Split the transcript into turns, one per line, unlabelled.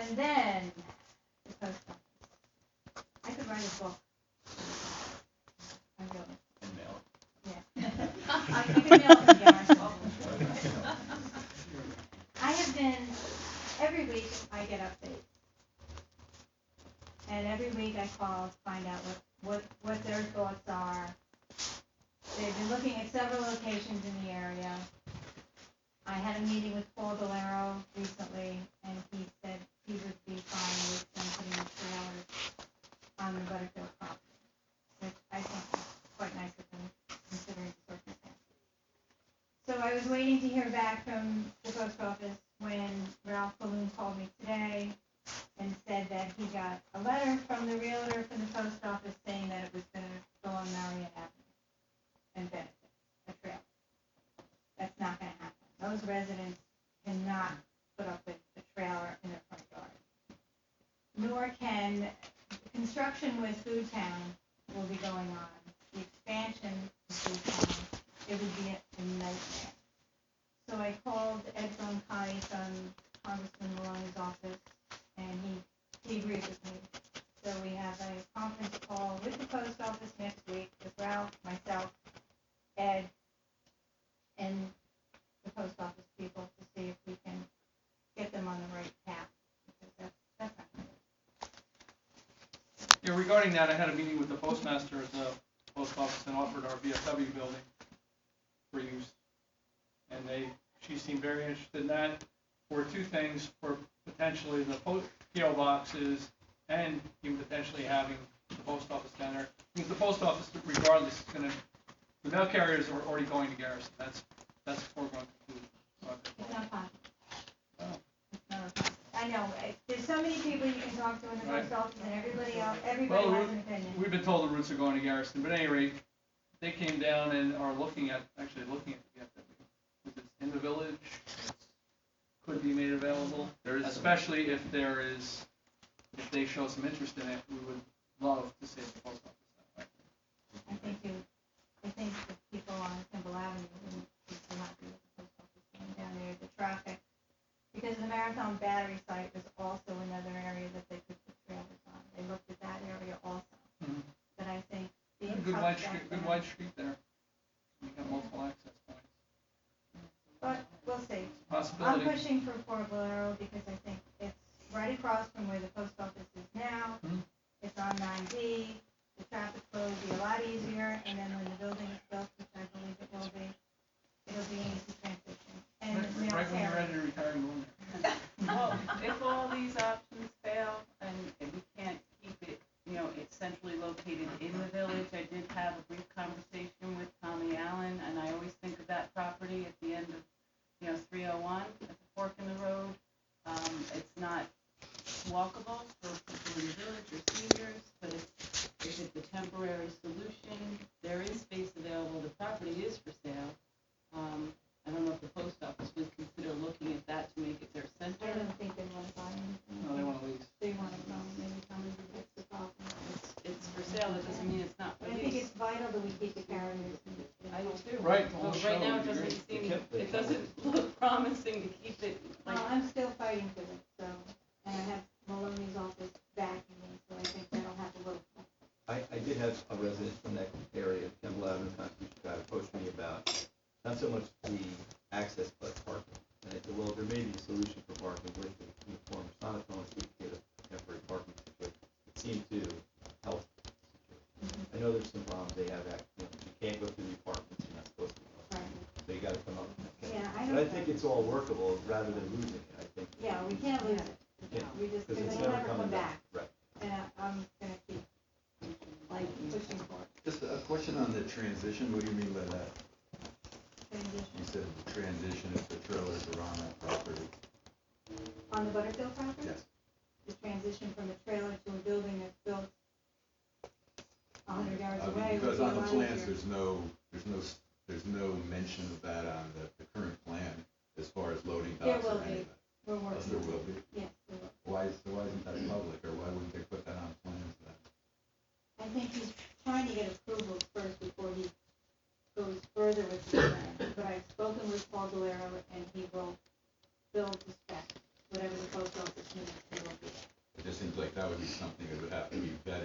And then the post office. I could write a book. I really.
And mail it.
Yeah. I can mail it to Garrison. I have been, every week I get updates. And every week I call to find out what their thoughts are. They've been looking at several locations in the area. I had a meeting with Paul Valero recently, and he said he would be fine with them putting the trailers on the Butterfield property, which I think is quite nice of them, considering the circumstances. So I was waiting to hear back from the post office when Ralph Balloon called me today and said that he got a letter from the realtor from the post office saying that it was going to go on Marriott Avenue and benefit a trailer. That's not going to happen. Those residents cannot put up with a trailer in their front yard. Nor can construction with Food Town will be going on. The expansion of Food Town, it would be a nightmare. So I called Ed Connie from Congressman Maloney's office, and he agreed with me. So we have a conference call with the post office next week with Ralph, myself, Ed, and the post office people to see if we can get them on the right path, because that's not good.
Yeah, regarding that, I had a meeting with the postmaster at the post office and offered our VFW building for use. And she seemed very interested in that for two things, for potentially the PO boxes and even potentially having the post office down there. Because the post office, regardless, is going to, the mail carriers are already going to Garrison. That's foregone conclusion.
It's not possible.
Oh.
It's not possible. I know. There's so many people you can talk to in the post office, and everybody else, has an opinion.
We've been told the routes are going to Garrison, but at any rate, they came down and are looking at the VFW. Because it's in the village, could be made available, especially if they show some interest in it. We would love to save the post office that way.
I think the people on Kimball Avenue wouldn't be so happy with the post office going down there. The traffic, because the Marathon Battery site was also another area that they could put trailers on. They looked at that area also. Mm-hmm. But I think
good wide street there. You got multiple access points.
But we'll see.
Possibility.
I'm pushing for Fort Valero because I think it's right across from where the post office is now. Mm-hmm. It's on 9D. The traffic flow will be a lot easier, and then when the building is built, which I believe it will be, it'll be an easy transition. And
right when you're ready to retire and go in there.
Well, if all these options fail and we can't keep it, it's centrally located in the village, I did have a brief conversation with Tommy Allen, and I always think of that property at the end of 301 at the fork in the road. It's not walkable for people in the village or seniors, but if it's a temporary solution, there is space available. The property is for sale. I don't know if the post office would consider looking at that to make it their center.
I don't think they want to buy anything.
No, they want to lease.
They want to maybe come and fix the problem.
It's for sale. That doesn't mean it's not for
lease. I think it's vital that we keep the carriers.
I do too.
Right.
Well, right now it doesn't look promising to keep it.
I'm still fighting for it, so, and I have Maloney's office backing me, so I think that'll have a little.
I did have a resident from that area, Kimball Avenue, Constitution Drive, approach me about not so much the access, but parking. And I said, well, there may be a solution for parking with the uniform Sonotone if we could get a temporary parking situation. It seemed to help. Mm-hmm. I know there's some problems they have. You can't go through the apartments. You're not supposed to. Right. So you got to come up with that.
Yeah,
but I think it's all workable rather than losing it. I think.
Yeah, we can't lose it.
Yeah.
We just
because
it'll never come back.
Right.
And I'm gonna keep pushing for it.
Just a question on the transition. What do you mean by that?
Transition.
You said the transition if the trailers are on that property.
On the Butterfield property?
Yes.
The transition from a trailer to a building that's built 100 yards away.
Because on the plans, there's no mention of that on the current plan as far as loading docks.
There will be. We're working.
There will be.
Yes, there will.
Why isn't that public, or why wouldn't they put that on plans then?
I think he's trying to get approvals first before he goes further with the plan. But I've spoken with Paul Valero, and he will build the spec. Whatever the post office needs, he will do.
be something that would have to be vetted